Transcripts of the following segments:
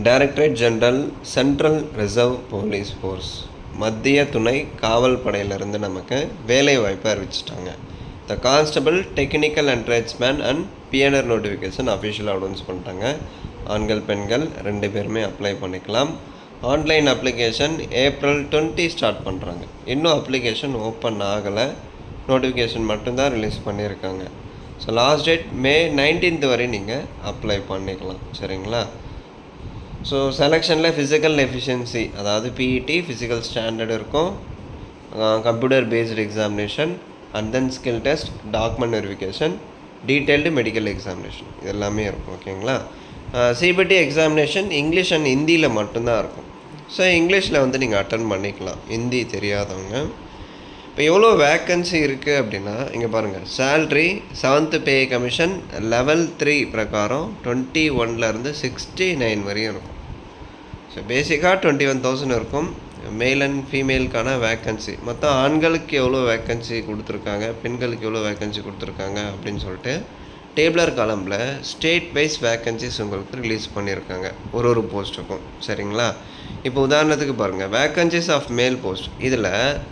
Directorate general central reserve police force மத்திய துணை காவல் படையிலிருந்து நமக்கு வேலை வாய்ப்பு அறிவிச்சிட்டாங்க. The constable technical and tradesman and PNR notification அஃபிஷியலாக அனௌன்ஸ் பண்ணிட்டாங்க. ஆண்கள் பெண்கள் 2 பேருமே அப்ளை பண்ணிக்கலாம். ஆன்லைன் அப்ளிகேஷன் April 20 ஸ்டார்ட் பண்ணுறாங்க. இன்னும் அப்ளிகேஷன் ஓப்பன் ஆகலை, நோட்டிஃபிகேஷன் மட்டும்தான் ரிலீஸ் பண்ணியிருக்காங்க. ஸோ லாஸ்ட் டேட் May 19 வரை நீங்கள் அப்ளை பண்ணிக்கலாம். சரிங்களா? ஸோ செலெக்ஷனில் ஃபிசிக்கல் எஃபிஷியன்சி, அதாவது பிஇடி ஃபிசிக்கல் ஸ்டாண்டர்ட் இருக்கும், computer based examination and then skill test, document verification, detailed medical examination, இது எல்லாமே இருக்கும். ஓகேங்களா? சிபிடி எக்ஸாமினேஷன் இங்கிலீஷ் அண்ட் ஹிந்தியில் மட்டும்தான் இருக்கும். ஸோ இங்கிலீஷில் வந்து நீங்கள் அட்டன் பண்ணிக்கலாம், ஹிந்தி தெரியாதவங்க. இப்போ எவ்வளோ வேக்கன்சி இருக்குது அப்படின்னா, இங்கே பாருங்கள், salary 7th pay commission level 3 பிரகாரம் 21 69 வரையும் இருக்கும். ஸோ பேசிக்காக 21,000 இருக்கும். மேல் அண்ட் ஃபீமேலுக்கான வேக்கன்சி மொத்தம் ஆண்களுக்கு எவ்வளோ வேக்கன்சி கொடுத்துருக்காங்க, பெண்களுக்கு எவ்வளோ வேக்கன்சி கொடுத்துருக்காங்க அப்படின்னு சொல்லிட்டு டேபிளர் காலமில் ஸ்டேட் வைஸ் வேக்கன்சிஸ் உங்களுக்கு ரிலீஸ் பண்ணியிருக்காங்க ஒரு போஸ்ட்டுக்கும். சரிங்களா? இப்போ உதாரணத்துக்கு பாருங்கள், வேக்கன்சிஸ் ஆஃப் மேல் போஸ்ட், இதில்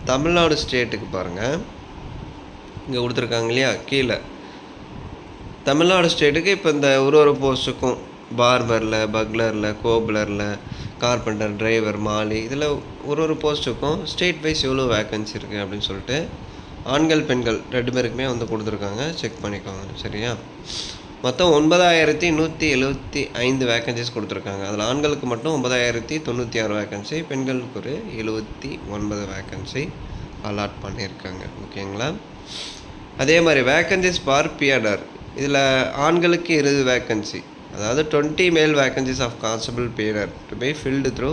தமிழ்நாடு ஸ்டேட்டுக்கு பாருங்கள், இங்கே கொடுத்துருக்காங்க இல்லையா கீழே, தமிழ்நாடு ஸ்டேட்டுக்கு இப்போ இந்த ஒரு போஸ்ட்டுக்கும் பார்பரில், பக்லரில், கோப்லரில், கார்பெண்டர், டிரைவர், மாலி, இதில் ஒரு போஸ்ட்டுக்கும் ஸ்டேட் வைஸ் எவ்வளோ வேக்கன்சி இருக்குது அப்படின்னு சொல்லிட்டு ஆண்கள் பெண்கள் 2 பேருக்குமே வந்து கொடுத்துருக்காங்க. செக் பண்ணிக்கோங்க. சரியா? மொத்தம் 9,175 வேக்கன்சிஸ் கொடுத்துருக்காங்க. அதில் ஆண்களுக்கு மட்டும் 9,096 வேக்கன்சி, பெண்களுக்கு ஒரு 79 வேக்கன்சி அலாட் பண்ணியிருக்காங்க. ஓகேங்களா? அதே மாதிரி வேக்கன்சிஸ் ஃபார் பிஎன்ஆர், இதில் ஆண்களுக்கு 20 வேக்கன்சி, அதாவது 20 மேல் vacancies of constable BNR to be filled through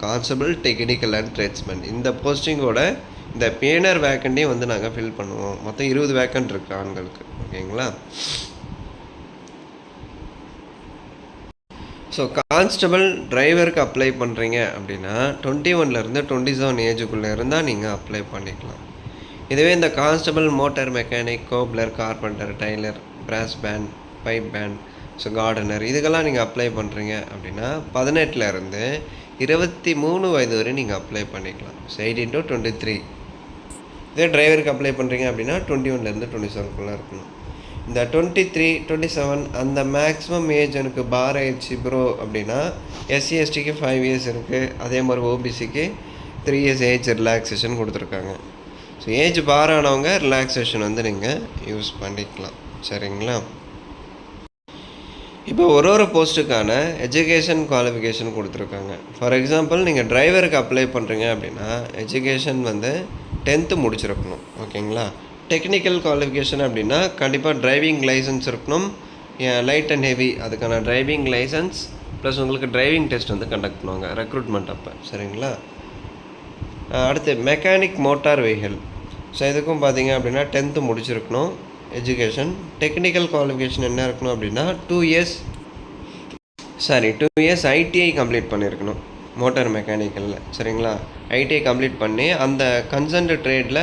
constable technical and tradesman. இந்த போஸ்டிங்கோட இந்த பிஎன்ஆர் வேக்கண்ட்டையும் வந்து நாங்கள் ஃபில் பண்ணுவோம். மொத்தம் 20 வேக்கண்ட் இருக்குது ஆண்களுக்கு. ஓகேங்களா? ஸோ கான்ஸ்டபிள் டிரைவருக்கு அப்ளை பண்ணுறீங்க அப்படின்னா 21 27 ஏஜுக்குள்ளே இருந்தால் நீங்கள் அப்ளை பண்ணிக்கலாம். இதுவே இந்த constable motor mechanic, cobbler, carpenter, tailor, brass band, pipe band, so gardener, இதுக்கெல்லாம் நீங்கள் அப்ளை பண்ணுறீங்க அப்படின்னா 18 23 வயது வரை நீங்கள் அப்ளை பண்ணிக்கலாம். So 18 to 23. இதே டிரைவருக்கு அப்ளை பண்ணுறீங்க அப்படின்னா 21 27 இருக்கணும். இந்த 23 27 அந்த மேக்ஸிமம் ஏஜ் எனக்கு பார் ஆயிடுச்சு ப்ரோ அப்படின்னா எஸ்சி எஸ்டிக்கு 5 years இருக்குது. அதே மாதிரி ஓபிசிக்கு 3 years ஏஜ் ரிலாக்ஸேஷன் கொடுத்துருக்காங்க. ஸோ ஏஜ் பார் ஆனவங்க ரிலாக்ஸேஷன் வந்து நீங்கள் யூஸ் பண்ணிக்கலாம். சரிங்களா? இப்போ ஒரு போஸ்ட்டுக்கான எஜுகேஷன் குவாலிஃபிகேஷன் கொடுத்துருக்காங்க. ஃபார் எக்ஸாம்பிள் நீங்கள் டிரைவருக்கு அப்ளை பண்ணுறீங்க அப்படின்னா எஜுகேஷன் வந்து 10th முடிச்சிருக்கணும். ஓகேங்களா? டெக்னிக்கல் குவாலிஃபிகேஷன் அப்படின்னா கண்டிப்பாக டிரைவிங் லைசன்ஸ் இருக்கணும், லைட் அண்ட் ஹெவி, அதுக்கான டிரைவிங் லைசன்ஸ் ப்ளஸ் உங்களுக்கு டிரைவிங் டெஸ்ட் வந்து கண்டக்ட் பண்ணுவாங்க ரெக்ரூட்மெண்ட் அப்போ. சரிங்களா? அடுத்து மெக்கானிக் மோட்டார் வெஹிக்கிள், ஸோ இதுக்கும் பார்த்தீங்க அப்படின்னா 10th முடிச்சிருக்கணும் எஜுகேஷன். டெக்னிக்கல் குவாலிஃபிகேஷன் என்ன இருக்கணும் அப்படின்னா 2 years ஐடிஐ கம்ப்ளீட் பண்ணியிருக்கணும் மோட்டார் மெக்கானிக்கலில். சரிங்களா? ஐடிஐ கம்ப்ளீட் பண்ணி அந்த கன்சர்ன்ட் ட்ரேடில்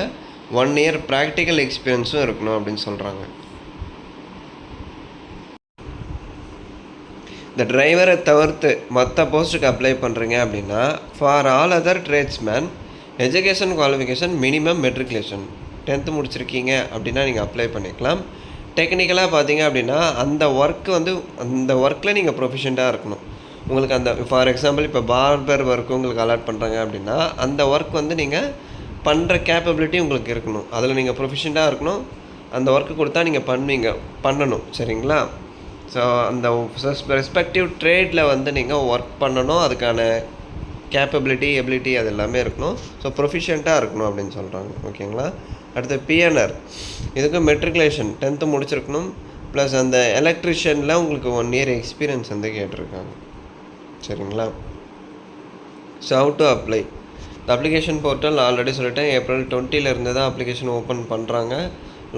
1 year ப்ராக்டிக்கல் எக்ஸ்பீரியன்ஸும் இருக்கணும் அப்படின்னு சொல்கிறாங்க. இந்த டிரைவரை தவிர்த்து மற்ற போஸ்ட்டுக்கு அப்ளை பண்ணுறீங்க அப்படின்னா for all other tradesman education qualification minimum matriculation 10th முடிச்சிருக்கீங்க அப்படின்னா நீங்கள் அப்ளை பண்ணிக்கலாம். டெக்னிக்கலாக பார்த்தீங்க அப்படின்னா அந்த ஒர்க்கில் நீங்கள் ப்ரொஃபிஷியண்ட்டாக இருக்கணும். உங்களுக்கு அந்த ஃபார் எக்ஸாம்பிள் இப்போ பார்பர் ஒர்க்கு உங்களுக்கு அலாட் பண்ணுறாங்க அப்படின்னா அந்த ஒர்க் வந்து நீங்கள் பண்ணுற கேப்பபிலிட்டி உங்களுக்கு இருக்கணும். அதில் நீங்கள் ப்ரொஃபிஷியண்ட்டாக இருக்கணும். அந்த ஒர்க்கு கொடுத்தா நீங்கள் பண்ணணும். சரிங்களா? ஸோ அந்த ரெஸ்பெக்டிவ் ட்ரேடில் வந்து நீங்கள் ஒர்க் பண்ணணும், அதுக்கான கேப்பபிலிட்டி எபிலிட்டி அது எல்லாமே இருக்கணும். ஸோ ப்ரொஃபிஷியண்ட்டாக இருக்கணும் அப்படின்னு சொல்கிறாங்க. ஓகேங்களா? அடுத்து பிஎன்ஆர், இதுக்கு மெட்ரிகுலேஷன் 10th முடிச்சிருக்கணும் ப்ளஸ் அந்த எலக்ட்ரிஷியனில் உங்களுக்கு 1 year எக்ஸ்பீரியன்ஸ் வந்து கேட்டிருக்காங்க. சரிங்களா? So how to apply? இந்த அப்ளிகேஷன் போர்ட்டல் ஆல்ரெடி சொல்லிட்டேன், April 20 தான் அப்ளிகேஷன் ஓப்பன் பண்ணுறாங்க.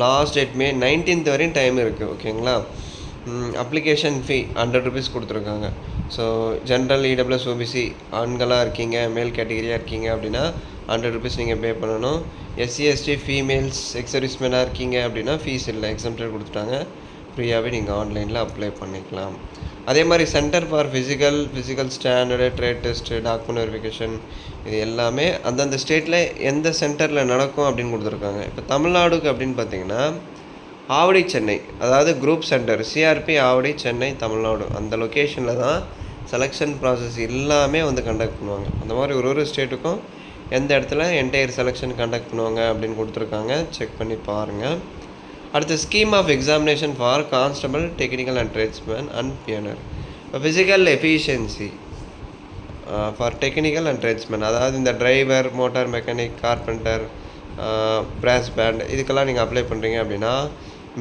லாஸ்ட் டேட் May 19 வரையும் டைம் இருக்குது. ஓகேங்களா? அப்ளிகேஷன் ஃபீ 100 rupees கொடுத்துருக்காங்க. ஸோ ஜென்ரல், இடபிள்யூஎஸ், ஓபிசி ஆண்களாக இருக்கீங்க, மேல் கேட்டகரியாக இருக்கீங்க அப்படின்னா 100 rupees நீங்கள் பே பண்ணணும். எஸ்சி எஸ்டி ஃபீமேல்ஸ் எக்ஸர்விஸ்மேனாக இருக்கீங்க அப்படின்னா ஃபீஸ் இல்லை, எக்ஸம்ப்டட் கொடுத்துட்டாங்க. ஃப்ரீயாகவே நீங்கள் ஆன்லைனில் அப்ளை பண்ணிக்கலாம். அதே மாதிரி centre for physical standard, trade test, document verification இது எல்லாமே அந்தந்த ஸ்டேட்டில் எந்த சென்டரில் நடக்கும் அப்படின்னு கொடுத்துருக்காங்க. இப்போ தமிழ்நாடுக்கு அப்படின்னு பார்த்தீங்கன்னா ஆவடி சென்னை, அதாவது group centre CRP Avadi Chennai Tamil Nadu அந்த லொக்கேஷனில் தான் செலெக்ஷன் ப்ராசஸ் எல்லாமே வந்து கண்டக்ட் பண்ணுவாங்க. அந்த மாதிரி ஒரு ஸ்டேட்டுக்கும் எந்த இடத்துல என்டையர் செலெக்ஷன் கண்டக்ட் பண்ணுவாங்க அப்படின்னு கொடுத்துருக்காங்க. செக் பண்ணி பாருங்கள். அடுத்து scheme of examination for constable, technical and tradesman and pioneer. இப்போ physical efficiency for technical and tradesman, அதாவது இந்த driver, motor mechanic, carpenter, brass band இதுக்கெல்லாம் நீங்கள் அப்ளை பண்ணுறீங்க அப்படின்னா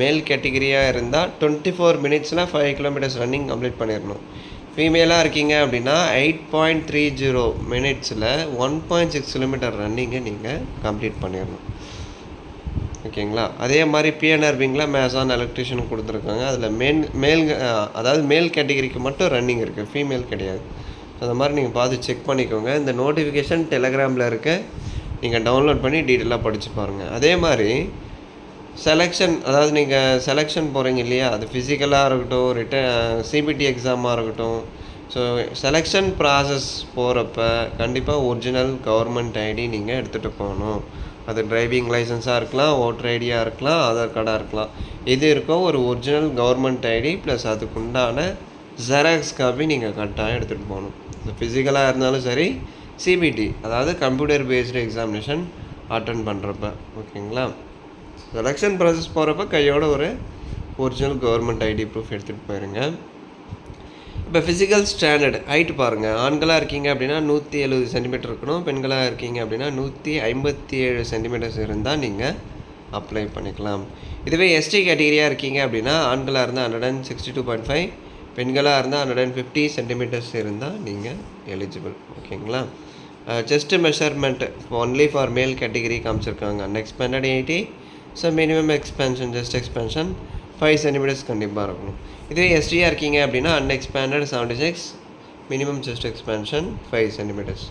மேல் கேட்டகிரியாக இருந்தால் 24 மினிட்ஸில் 5 கிலோமீட்டர்ஸ் ரன்னிங் கம்ப்ளீட் பண்ணிடணும். ஃபீமேலாக இருக்கீங்க அப்படின்னா 8.30 மினிட்ஸில் 1.6 கிலோமீட்டர் ரன்னிங்கை நீங்கள் கம்ப்ளீட் பண்ணிடணும். ஓகேங்களா? அதே மாதிரி பிஎன்ஆர் விங்கில் மேசான் எலக்ட்ரிஷியன் கொடுத்துருக்காங்க. அதில் அதாவது மேல் கேட்டகிரிக்கு மட்டும் ரன்னிங் இருக்குது, ஃபீமேல் கிடையாது. அந்த மாதிரி நீங்கள் பார்த்து செக் பண்ணிக்கோங்க. இந்த நோட்டிஃபிகேஷன் டெலகிராமில் இருக்க, நீங்கள் டவுன்லோட் பண்ணி டீட்டெயிலாக படித்து பாருங்கள். அதே மாதிரி செலெக்ஷன், அதாவது நீங்கள் செலெக்ஷன் போகிறீங்க இல்லையா, அது ஃபிசிக்கலாக இருக்கட்டும், சிபிடி எக்ஸாமாக இருக்கட்டும். ஸோ செலெக்ஷன் ப்ராசஸ் போகிறப்ப கண்டிப்பாக ஒரிஜினல் கவர்மெண்ட் ஐடி நீங்கள் எடுத்துகிட்டு போகணும். அது டிரைவிங் லைசன்ஸாக இருக்கலாம், ஓட்டர் ஐடியாக இருக்கலாம், ஆதார் கார்டாக இருக்கலாம். இது இருக்கோ ஒரு ஒரிஜினல் கவர்மெண்ட் ஐடி ப்ளஸ் அதுக்குண்டான ஜெராக்ஸ் காப்பி நீங்கள் கரெக்டாக எடுத்துகிட்டு போகணும். ஃபிசிக்கலாக இருந்தாலும் சரி, சிபிடி அதாவது கம்ப்யூட்டர் பேஸ்டு எக்ஸாமினேஷன் அட்டன் பண்ணுறப்ப. ஓகேங்களா? செலெக்ஷன் ப்ராசஸ் போகிறப்ப கையோட ஒரு ஒரிஜினல் கவர்மெண்ட் ஐடி ப்ரூஃப் எடுத்துகிட்டு போயிருங்க. இப்போ ஃபிசிக்கல் ஸ்டாண்டர்ட் ஹைட் பாருங்கள். ஆண்களாக இருக்கீங்க அப்படின்னா 170 சென்டிமீட்டர் இருக்கணும். பெண்களாக இருக்கீங்க அப்படின்னா 157 சென்டிமீட்டர்ஸ் இருந்தால் நீங்கள் அப்ளை பண்ணிக்கலாம். இதுவே எஸ்டி கேட்டகிரியாக இருக்கீங்க அப்படின்னா ஆண்களாக இருந்தால் 162.5, பெண்களாக இருந்தால் 150 சென்டிமீட்டர்ஸ் இருந்தால் நீங்கள் எலிஜிபிள். ஓகேங்களா? Chest measurement only for male category காமிச்சிருக்காங்க. Unexpanded 80, so minimum expansion chest expansion 5 centimetres கண்டிப்பாக இருக்கணும். இதுவே எஸ்டியாக இருக்கீங்க அப்படின்னா unexpanded 76, minimum chest expansion 5 centimetres.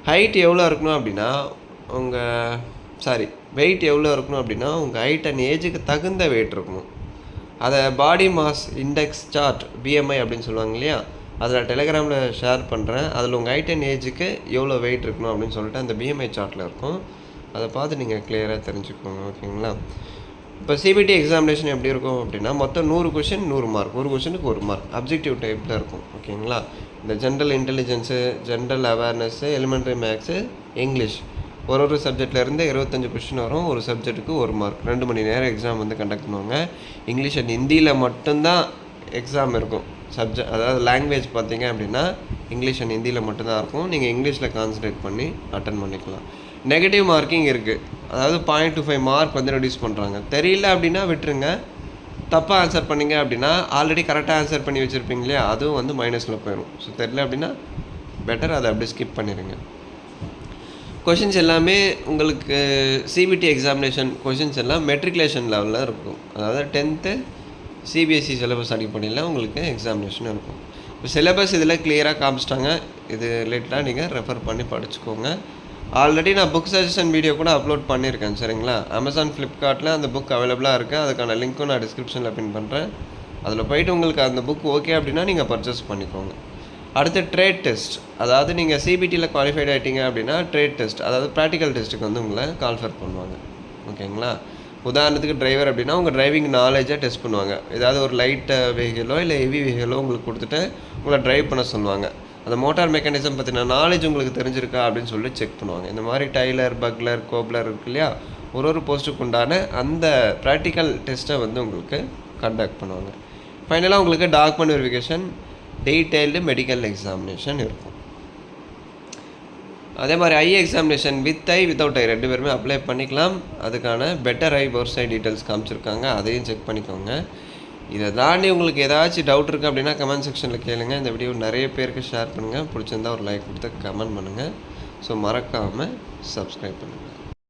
Height எவ்வளோ இருக்கணும் அப்படின்னா வெயிட் எவ்வளோ இருக்கணும் அப்படின்னா உங்கள் ஹைட் அண்ட் ஏஜுக்கு தகுந்த வெயிட் இருக்கணும். அதை body mass index chart BMI அப்படின்னு சொல்லுவாங்க இல்லையா, அதில் டெலிகிராமில் ஷேர் பண்ணுறேன். அதில் உங்கள் ஹைட் அண்ட் ஏஜுக்கு எவ்வளோ வெயிட் இருக்கணும் அப்படின்னு சொல்லிட்டு அந்த பிஎம்ஐ சார்ட்டில் இருக்கும். அதை பார்த்து நீங்கள் கிளியராக தெரிஞ்சுக்கோங்க. ஓகேங்களா? இப்போ சிபிடி எக்ஸாமினேஷன் எப்படி இருக்கும் அப்படின்னா மொத்தம் 100 கொஷின் 100 மார்க், ஒரு கொஷனுக்கு 1 மார்க் அப்ஜெக்டிவ் டைப்பில் இருக்கும். ஓகேங்களா? இந்த general intelligence, general awareness, elementary maths, English ஒரு சப்ஜெக்ட்லேருந்து 25 கொஷின் வரும். ஒரு சப்ஜெக்ட்டுக்கு 1 மார்க். 2 மணி நேரம் எக்ஸாம் வந்து கண்டக்ட் பண்ணுவாங்க. இங்கிலீஷ் அண்ட் ஹிந்தியில் மட்டும்தான் எக்ஸாம் இருக்கும். அதாவது லாங்குவேஜ் பார்த்தீங்க அப்படின்னா இங்கிலீஷ் அண்ட் ஹிந்தியில் மட்டும்தான் இருக்கும். நீங்கள் இங்கிலீஷில் கான்சன்ட்ரேட் பண்ணி அட்டன் பண்ணிக்கலாம். நெகட்டிவ் மார்க்கிங் இருக்குது, அதாவது 0.25 மார்க் வந்து ரெடியூஸ் பண்ணுறாங்க. தெரியல அப்படின்னா விட்டுருங்க. தப்பாக ஆன்சர் பண்ணிங்க அப்படின்னா ஆல்ரெடி கரெக்டாக ஆன்சர் பண்ணி வச்சுருப்பீங்க இல்லையா, அதுவும் வந்து மைனஸில் போயிடும். ஸோ தெரியல அப்படின்னா பெட்டர் அதை அப்படியே ஸ்கிப் பண்ணிடுங்க. கொஷின்ஸ் எல்லாமே உங்களுக்கு சிபிடி எக்ஸாமினேஷன் கொஷின்ஸ் எல்லாம் மெட்ரிகுலேஷன் லெவலில் இருக்கும். அதாவது 10th சிபிஎஸ்சி சிலபஸ் அடிப்படையில் உங்களுக்கு எக்ஸாமினேஷன் இருக்கும். இப்போ சிலபஸ் இதில் கிளியராக காமிச்சிட்டாங்க. இது ரிலேட்டடாக நீங்கள் ரெஃபர் பண்ணி படிச்சுக்கோங்க. ஆல்ரெடி நான் புக் சஜஷன் வீடியோ கூட அப்லோட் பண்ணியிருக்கேன். சரிங்களா? அமேசான், ஃப்ளிப்கார்ட்டில் அந்த புக் அவைலபிளாக இருக்குது. அதுக்கான லிங்க்கும் நான் டிஸ்கிரிப்ஷனில் பின் பண்ணுறேன். அதில் போய்ட்டு உங்களுக்கு அந்த புக் ஓகே அப்படின்னா நீங்கள் பர்ச்சேஸ் பண்ணிக்கோங்க. அடுத்து ட்ரேட் டெஸ்ட், அதாவது நீங்கள் சிபிடியில் குவாலிஃபைட் ஆகிட்டீங்க அப்படின்னா ட்ரேட் டெஸ்ட், அதாவது ப்ராக்டிக்கல் டெஸ்ட்டுக்கு வந்து உங்களை கால்ஃபர் பண்ணுவாங்க. ஓகேங்களா? உதாரணத்துக்கு டிரைவர் அப்படின்னா உங்கள் டிரைவிங் நாலேஜை டெஸ்ட் பண்ணுவாங்க. ஏதாவது ஒரு லைட் வெஹிக்கிளோ இல்லை ஹெவி வெஹிக்கிளோ உங்களுக்கு கொடுத்துட்டு உங்களை ட்ரைவ் பண்ண சொல்லுவாங்க. அந்த மோட்டார் மெக்கானிசம் பற்றின நாலேஜ் உங்களுக்கு தெரிஞ்சிருக்கா அப்படின்னு சொல்லி செக் பண்ணுவாங்க. இந்த மாதிரி டைலர், பக்லர், கோப்லர் இருக்கு இல்லையா, ஒரு போஸ்ட்டுக்கு உண்டான அந்த ப்ராக்டிக்கல் டெஸ்ட்டை வந்து உங்களுக்கு கண்டக்ட் பண்ணுவாங்க. ஃபைனலாக உங்களுக்கு document verification, detailed medical examination இருக்கும். அதே மாதிரி ஐ எக்ஸாமினேஷன் வித் ஐ வித்தவுட் ஐ 2 பேருமே அப்ளை பண்ணிக்கலாம். அதுக்கான பெட்டர் ஐ வெப்சைட் டீட்டெயில்ஸ் காமிச்சிருக்காங்க, அதையும் செக் பண்ணிக்கோங்க. இதை தாண்டி உங்களுக்கு ஏதாச்சும் டவுட் இருக்குது அப்படின்னா கமெண்ட் செக்ஷனில் கேளுங்கள். இந்த வீடியோ நிறைய பேருக்கு ஷேர் பண்ணுங்கள். பிடிச்சிருந்தா ஒரு லைக் கொடுத்து கமெண்ட் பண்ணுங்கள். ஸோ மறக்காமல் சப்ஸ்கிரைப் பண்ணுங்கள்.